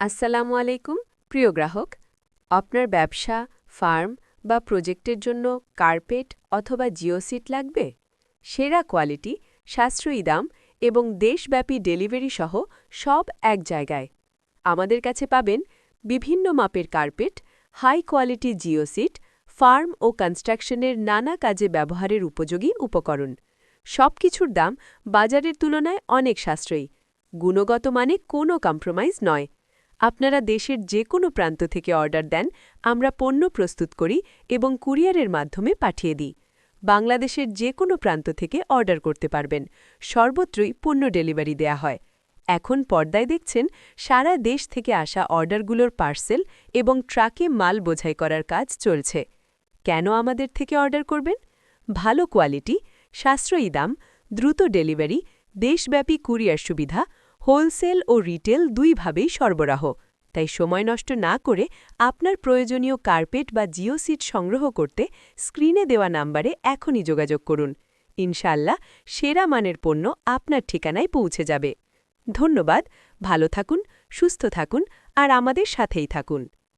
আসসালামু আলাইকুম প্রিয় গ্রাহক, আপনার ব্যবসা, ফার্ম বা প্রজেক্টের জন্য কার্পেট অথবা জিওসিট লাগবে? সেরা কোয়ালিটি, সাশ্রয়ী দাম এবং দেশব্যাপী ডেলিভারি সহ সব এক জায়গায়। আমাদের কাছে পাবেন বিভিন্ন মাপের কার্পেট, হাই কোয়ালিটি জিওসিট, ফার্ম ও কনস্ট্রাকশনের নানা কাজে ব্যবহারের উপযোগী উপকরণ। সবকিছুর দাম বাজারের তুলনায় অনেক সাশ্রয়ী, গুণগত মানে কোনো কম্প্রোমাইজ নয়। আপনারা দেশের যে কোনো প্রান্ত থেকে অর্ডার দেন, আমরা পণ্য প্রস্তুত করি এবং কুরিয়ারের মাধ্যমে পাঠিয়ে দিই। বাংলাদেশের যে কোনো প্রান্ত থেকে অর্ডার করতে পারবেন, সর্বত্রই পণ্য ডেলিভারি দেয়া হয়। এখন পর্দায় দেখছেন সারা দেশ থেকে আসা অর্ডারগুলোর পার্সেল এবং ট্রাকে মাল বোঝাই করার কাজ চলছে। কেন আমাদের থেকে অর্ডার করবেন? ভালো কোয়ালিটি, সাশ্রয়ী দাম, দ্রুত ডেলিভারি, দেশব্যাপী কুরিয়ার সুবিধা, হোলসেল ও রিটেল দুইভাবেই সরবরাহ। তাই সময় নষ্ট না করে আপনার প্রয়োজনীয় কার্পেট বা জিওসিট সংগ্রহ করতে স্ক্রিনে দেওয়া নাম্বারে এখনই যোগাযোগ করুন। ইনশাল্লাহ সেরা মানের পণ্য আপনার ঠিকানায় পৌঁছে যাবে। ধন্যবাদ, ভালো থাকুন, সুস্থ থাকুন আর আমাদের সাথেই থাকুন।